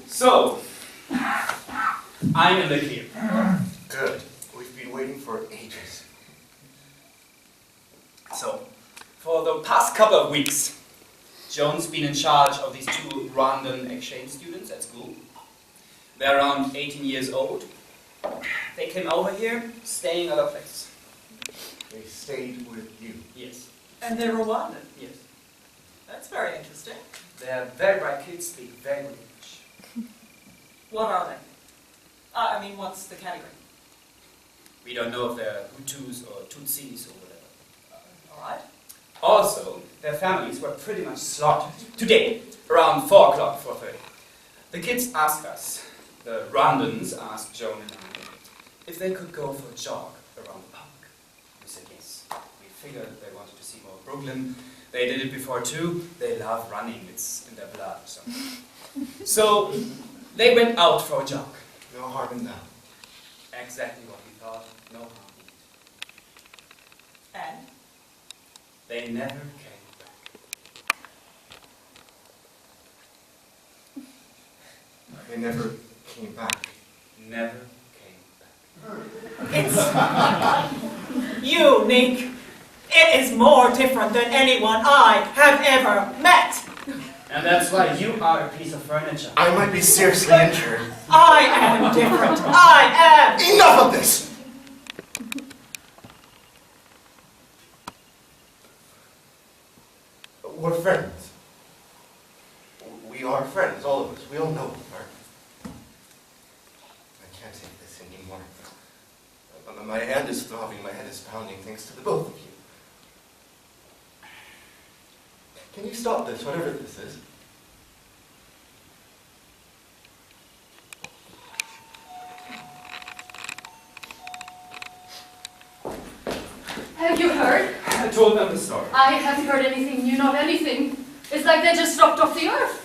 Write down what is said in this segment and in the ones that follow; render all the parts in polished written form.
So, I'm in the clear. Good. We've been waiting for ages. So, for the past couple of weeks, Joan's been in charge of these two Rwandan exchange students at school. They're around 18 years old. They came over here, staying at our place. They stayed with you. Yes. And they're Rwandan. Yes. That's very interesting. They're very bright kids, speak very good English. What are they? I mean, what's the category? We don't know if they're Hutus or Tutsis or whatever. All right. Also, their families were pretty much slaughtered. Today, around 4 o'clock, 4:30. The kids asked us, the Rwandans asked Joan and I, if they could go for a jog around the park. We said yes. We figured they wanted to see more of Brooklyn. They did it before too. They love running. It's in their blood or something. So, they went out for a jog. No harm in that. Exactly what we thought. No harm in it. And? They never came back. They never came back. Never came back. It's unique. It is more different than anyone I have ever met. And that's why you are a piece of furniture. I might be seriously injured. I am different. I am. Enough of this! We're friends. We are friends, all of us. We all know we are. I can't take this anymore. My hand is throbbing, my head is pounding, thanks to the both of you. Can you stop this, whatever this is? Have you heard? I told them the story. I haven't heard anything new, not anything. It's like they just dropped off the earth.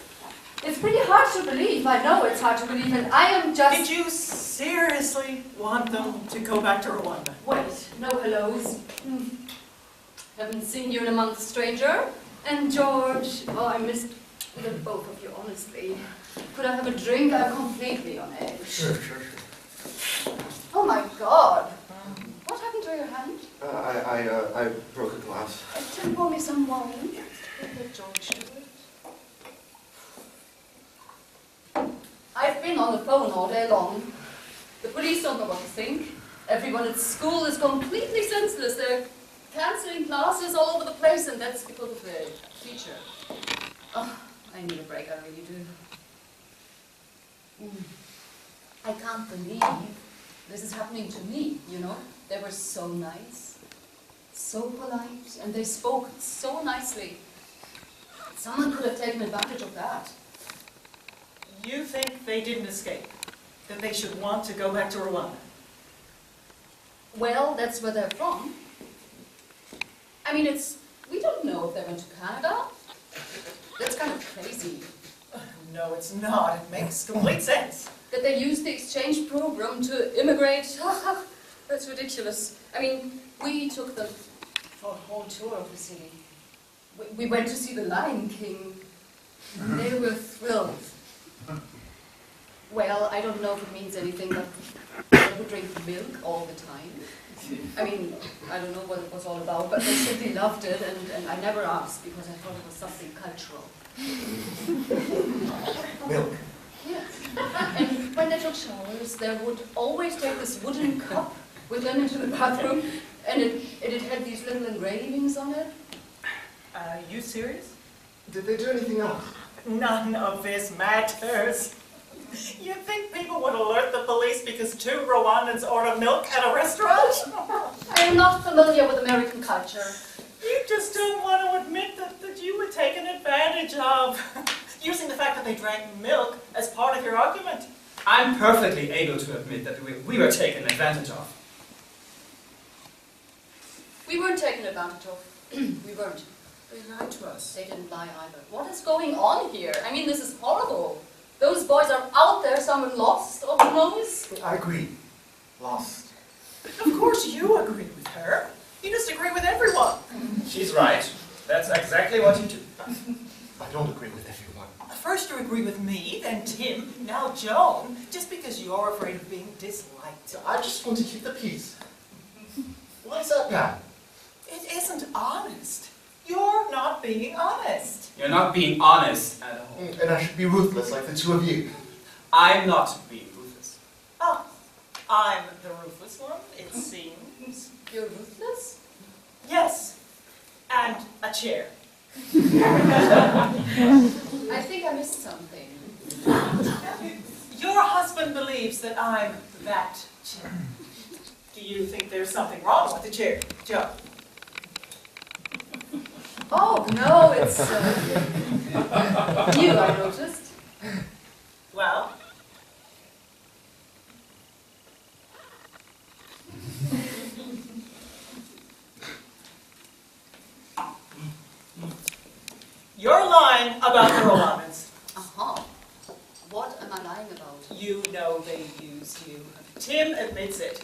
It's pretty hard to believe. I know it's hard to believe, and I am just... Did you seriously want them to go back to Rwanda? Wait, no hellos. Haven't seen you in a month, stranger. And George, oh, I missed the both of you, honestly. Could I have a drink? I'm completely on edge. Sure. Oh my God. What happened to your hand? I broke a glass. Can you pour me some wine? Let George do it. I've been on the phone all day long. The police don't know what to think. Everyone at school is completely senseless. They're cancelling classes all over the place, and that's because of the teacher. Oh, I need a break, I really do. I can't believe this is happening to me, you know? They were so nice, so polite, and they spoke so nicely. Someone could have taken advantage of that. You think they didn't escape? That they should want to go back to Rwanda? Well, that's where they're from. I mean, we don't know if they went to Canada. That's kind of crazy. No, it's not. It makes complete sense. That they used the exchange program to immigrate. That's ridiculous. I mean, we took them for a whole tour of the city. We went to see the Lion King. They were thrilled. Well, I don't know if it means anything, but they would drink milk all the time. I mean, I don't know what it was all about, but they simply loved it, and I never asked because I thought it was something cultural. Milk. Yes. And when they took showers, they would always take this wooden cup with them into the bathroom, and it had these little engravings on it. Are you serious? Did they do anything else? None of this matters. You think people would alert the police because two Rwandans ordered milk at a restaurant? I am not familiar with American culture. You just don't want to admit that you were taken advantage of. Using the fact that they drank milk as part of your argument. I'm perfectly able to admit that we were taken advantage of. We weren't taken advantage of. We weren't. They lied to us. They didn't lie either. What is going on here? I mean, this is horrible. Those boys are out there, somewhere lost, or who knows? I agree. Lost. Of course you agree with her. You just agree with everyone. She's right. That's exactly what you do. I don't agree with everyone. Of first you agree with me, then Tim, now Joan, just because you're afraid of being disliked. I just want to keep the peace. Why is that bad? It isn't honest. You're not being honest. You're not being honest at all. And I should be ruthless like the two of you. I'm not being ruthless. Oh, I'm the ruthless one, it seems. You're ruthless? Yes, and a chair. I think I missed something. Your husband believes that I'm that chair. Do you think there's something wrong with the chair, Joe? Oh, no, it's you, I noticed. Well, you're lying about the Rwandans. Uh-huh. What am I lying about? You know they used you. Tim admits it.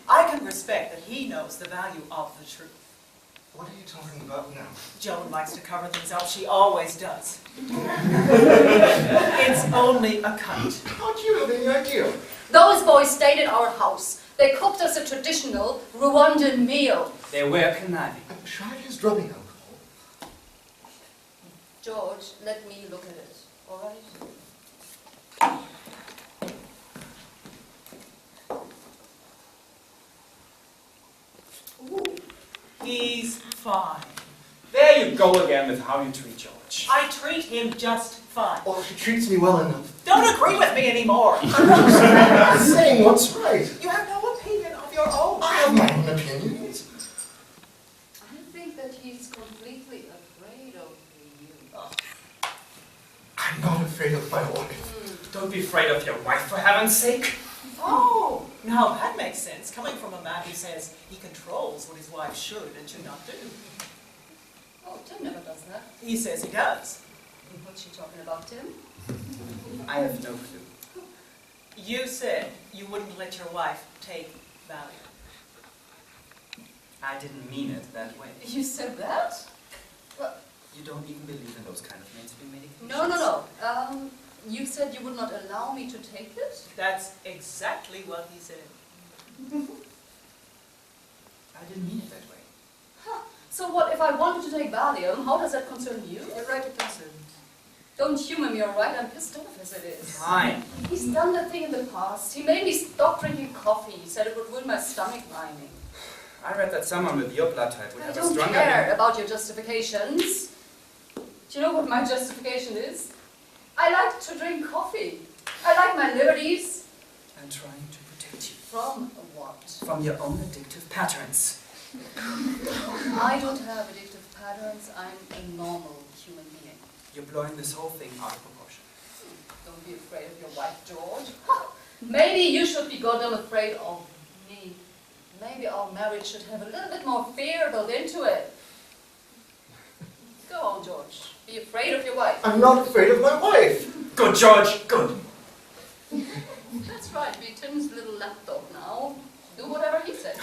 I can respect that he knows the value of the truth. What are you talking about now? Joan likes to cover things up. She always does. It's only a cut. How do you have any idea? Those boys stayed at our house. They cooked us a traditional Rwandan meal. They were conniving. I'm sure he is drugging alcohol. George, let me look at it, all right? Ooh. He's fine. There you go again with how you treat George. I treat him just fine. Oh, she treats me well enough. Don't agree with me anymore. I'm saying what's right. You have no opinion of your own. I have my own opinions. I think that he's completely afraid of you. I'm not afraid of my wife. Don't be afraid of your wife, for heaven's sake. Oh, now that makes sense. Coming from a man who says he controls what his wife should and should not do. Oh, Tim never does that. He says he does. What's she talking about, Tim? I have no clue. You said you wouldn't let your wife take Valium. I didn't mean it that way. You said that? Well, You don't even believe in those kind of mainstream medications. no. You said you would not allow me to take it? That's exactly what he said. I didn't mean it that way. Huh. So what if I wanted to take Valium? How does that concern you? You're right, it doesn't. Don't humour me, alright? I'm pissed off as it is. Fine. He's done that thing in the past. He made me stop drinking coffee. He said it would ruin my stomach lining. I read that someone with your blood type would I have a don't stronger... care about your justifications. Do you know what my justification is? I like to drink coffee. I like my liberties. I'm trying to protect you From what? from your own addictive patterns. I don't have addictive patterns. I'm a normal human being. You're blowing this whole thing out of proportion. Don't be afraid of your wife, George. Maybe you should be goddamn afraid of me. Maybe our marriage should have a little bit more fear built into it. Go on, George. Be afraid of your wife. I'm not afraid of my wife. Good, George, good. That's right. Be Tim's little lapdog now. Do whatever he says.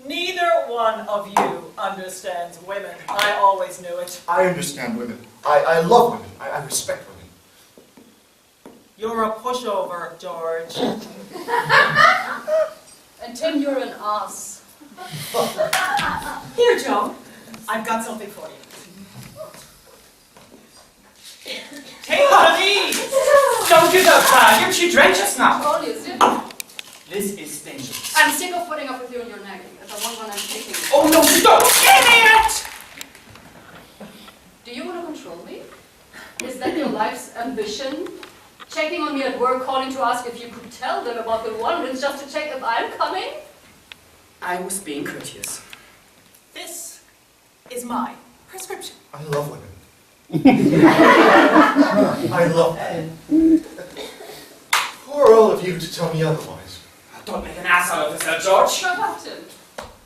Neither one of you understands women. I always knew it. I understand women. I love women. I respect women. You're a pushover, George. And Tim, you're an ass. Here, Joan. I've got something for you. Take one of these! Don't give up, Valium. She drank just now. All you sit. This is dangerous. I'm sick of putting up with you on your neck. If I want one, I'm taking it. Oh, no, stop! Idiot! Do you want to control me? Is that your life's ambition? Checking on me at work, calling to ask if you could tell them about the Rwandans just to check if I'm coming? I was being courteous. This is my prescription. I love women. I love them. Who are all of you to tell me otherwise? Don't make an ass out of yourself, George. Shut up, Tim.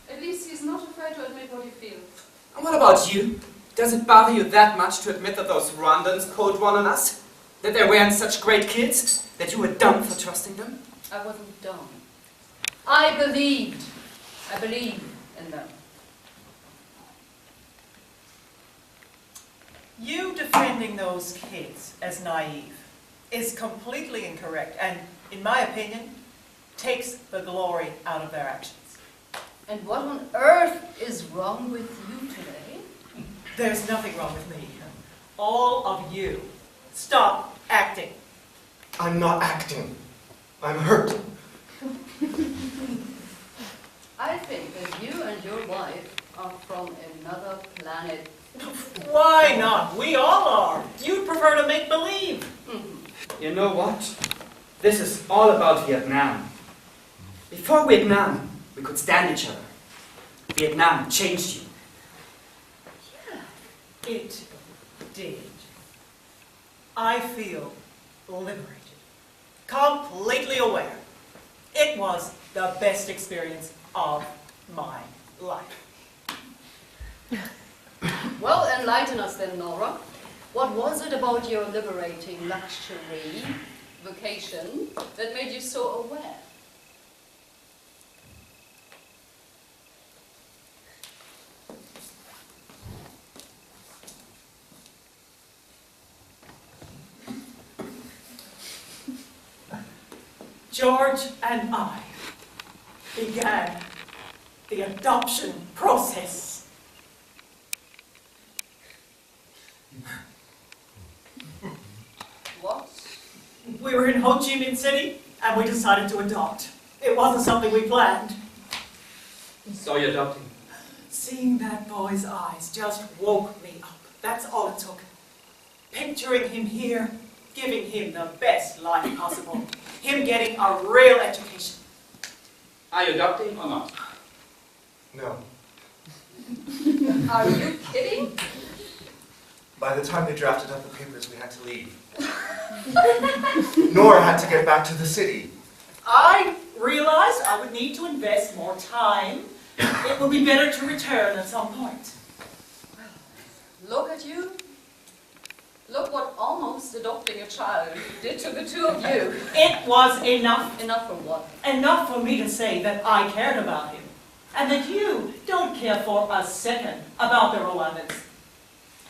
At least he's not afraid to admit what he feels. And what about you? Does it bother you that much to admit that those Rwandans called one on us? That they weren't such great kids? That you were dumb for trusting them? I wasn't dumb. I believed. I believe in them. You defending those kids as naive is completely incorrect and, in my opinion, takes the glory out of their actions. And what on earth is wrong with you today? There's nothing wrong with me. All of you, stop acting. I'm not acting. I'm hurt. I think that you and your wife are from another planet. Why not? We all are. You'd prefer to make believe. You know what? This is all about Vietnam. Before Vietnam, we could stand each other. Vietnam changed you. Yeah, it did. I feel liberated, completely aware. It was the best experience of my life. Well, enlighten us then, Nora. What was it about your liberating luxury vacation that made you so aware? George and I began the adoption process. What? We were in Ho Chi Minh City and we decided to adopt. It wasn't something we planned. So you're adopting. Seeing that boy's eyes just woke me up. That's all it took. Picturing him here, giving him the best life possible. Him getting a real education. Are you adopting or not? No. Are you kidding? By the time they drafted up the papers, we had to leave. Nora had to get back to the city. I realized I would need to invest more time. It would be better to return at some point. Look at you. Look what almost adopting a child did to the two of you. It was enough. Enough for what? Enough for me to say that I cared about him. And that you don't care for a second about the Rwandans.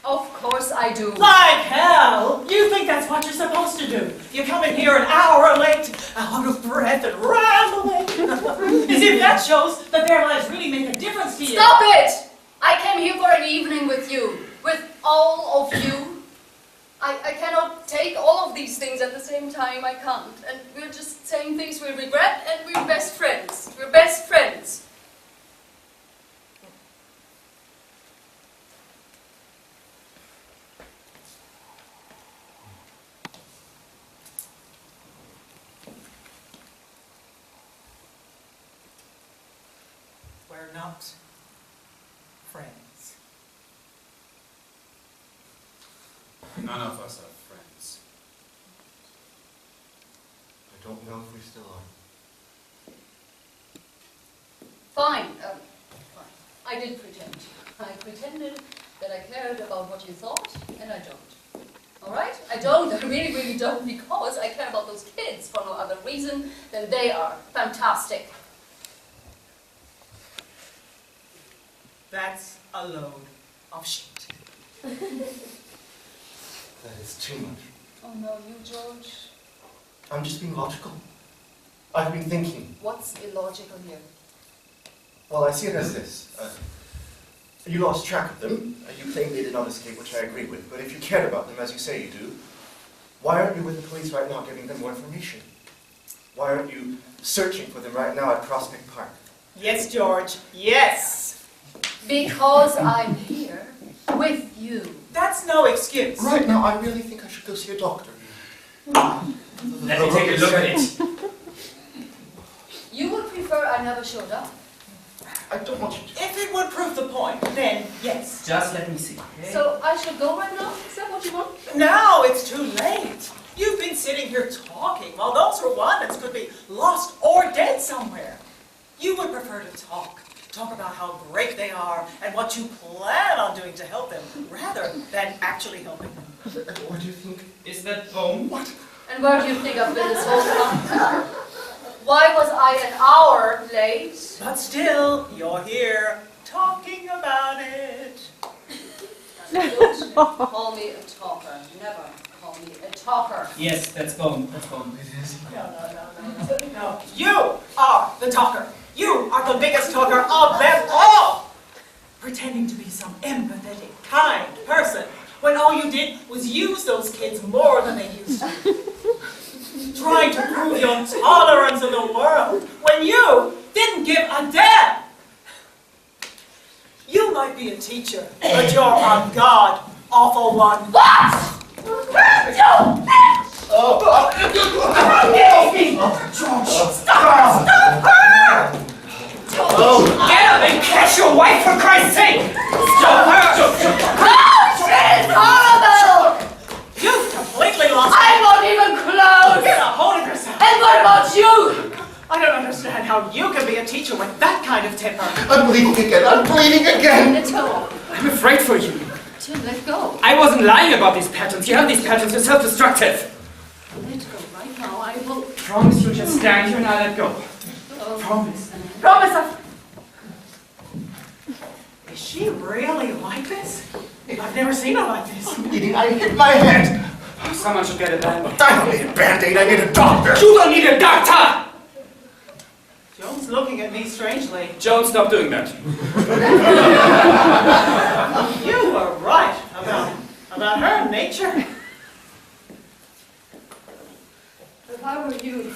Of course I do. Like hell! You think that's what you're supposed to do? You come in here an hour late, out of breath and rambling. As if that shows that their lives really make a difference to you. Stop it! I came here for an evening with you. With all of you. I cannot take all of these things at the same time. I can't. And we're just saying things we regret and we're best friends. We're best friends. We're not friends. None of us are friends. I don't know if we still are. Fine. Fine. I did pretend. I pretended that I cared about what you thought, and I don't. Alright? I don't. I really, really don't, because I care about those kids for no other reason than they are fantastic. That's a load of shit. That is too much. Oh no, you, George. I'm just being logical. I've been thinking. What's illogical here? Well, I see it as this. You lost track of them. You claim they did not escape, which I agree with. But if you cared about them, as you say you do, why aren't you with the police right now giving them more information? Why aren't you searching for them right now at Prospect Park? Yes, George. Yes. Because I'm here with you. That's no excuse. Right now, I really think I should go see a doctor. Let me take a look at it. You would prefer I never showed up. I don't want you to. If it would prove the point, then yes. Just let me see. Okay? So I should go right now? Is that what you want? Now it's too late. You've been sitting here talking while those Rwandans could be lost or dead somewhere. You would prefer to talk. Talk about how great they are and what you plan on doing to help them, rather than actually helping them. What do you think? Is that bone? What? And where do you think I've been this whole time? Why was I an hour late? But still, you're here talking about it. Good. Call me a talker. Never call me a talker. Yes, that's gone. That's gone. No. You are the talker. You are the biggest talker of them all. Pretending to be some empathetic, kind person, when all you did was use those kids more than they used to. Trying to prove your tolerance of the world, when you didn't give a damn. You might be a teacher, but you're a god-awful one. What? Stop her! Get up and catch your wife, for Christ's sake! Stop her! She's horrible! You've completely lost I'm not even close! Get a hold of yourself! And what about you? I don't understand how you can be a teacher with that kind of temper. I'm bleeding again. I'm bleeding again. Let go. I'm afraid for you. Jim, let go. I wasn't lying about these patterns. You have these patterns. You're self-destructive. Let go right now. I will. Promise you'll just stand here and I'll let go. Oh. Promise. Promise. Is she really like this? I've never seen her like this. I'm bleeding. I hit my head. Someone should get a band-aid. I don't need a band-aid. I need a doctor. You don't need a doctor! Joan's looking at me strangely. Joan, stop doing that. You were right about her nature. If I were you,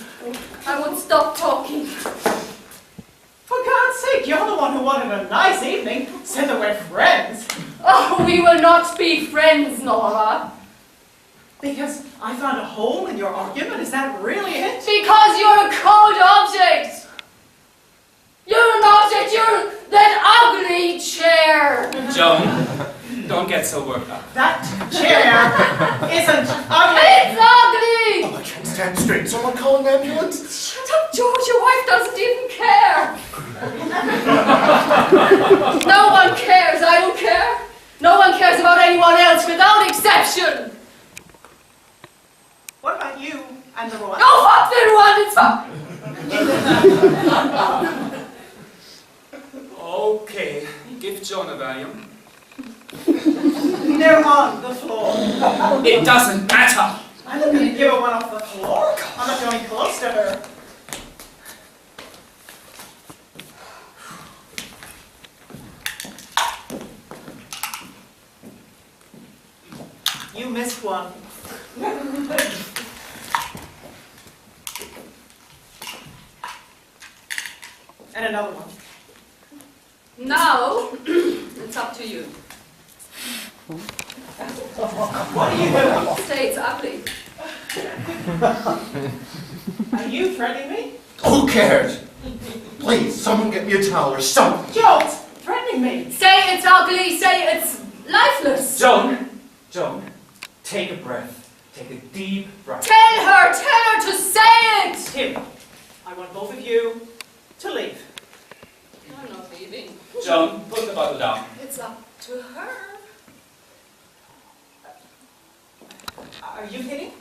I would stop talking. For God's sake, you're the one who wanted a nice evening, said that we're friends. Oh, we will not be friends, Nora. Because I found a hole in your argument, is that really it? Because you're a cold object. You're an object. You're that ugly chair. Joan, don't get so worked up. That chair isn't ugly. It's ugly. Oh, I can't stand straight. Someone call an ambulance. Shut up, George. Your wife doesn't even care. No one cares. I don't care. No one cares about anyone else without exception. What about you and the Rwandans? Oh, fuck the Rwandans. Fuck. Okay, give Joan a Valium. They're on the floor. It doesn't matter. I'm not going to give her one off the floor. I'm not going close to her. You missed one. And another one. Now, it's up to you. What are you doing? Say it's ugly. Are you threatening me? Who cares? Please, someone get me a towel or something. Don't threatening me. Say it's ugly. Say it's lifeless. Joan, take a breath. Take a deep breath. Tell her to say it. Tim, I want both of you to leave. I'm not leaving. Joan, put the bottle down. It's up to her. Are you kidding?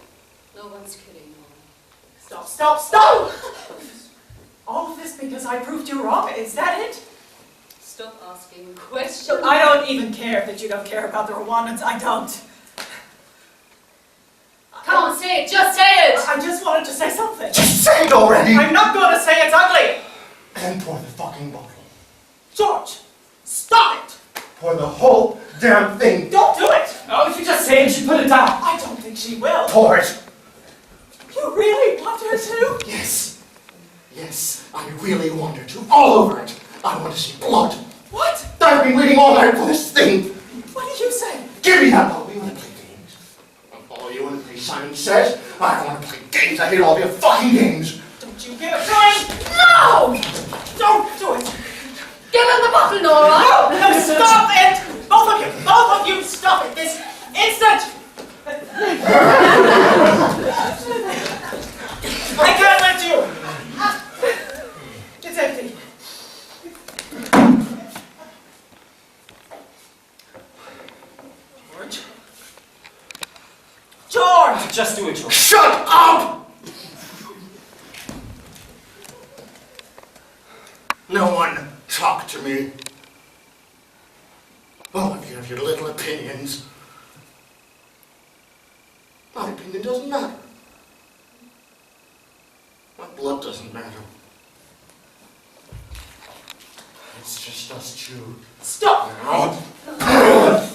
No one's kidding. Stop! All of this because I proved you wrong, is that it? Stop asking questions. I don't even care that you don't care about the Rwandans, I don't. Come on, say it. Just say it. I just wanted to say something. Just say it already. I'm not going to say it's ugly. And pour the fucking bottle. George, stop it. Pour the whole damn thing. Don't do it. Oh, if you just say it, she put it down. I don't think she will. Pour it. You really want her to? Yes. Yes, I really want her to. All over it. I want to see blood. What? I've been waiting all night for this thing. What did you say? Give me that bottle. You want to play games? Oh, you want to play Simon Says? I don't want to play games. I hate all of your fucking games. Don't you give it to me? No! Don't do it. Give him the bottle, Nora. No, stop it. Both of you, stop it this instant. I can't let you. It's empty. George! Just do it, George. Shut up! No one talk to me. All of you have your little opinions. doesn't matter. My blood doesn't matter. It's just us two. Stop! Now.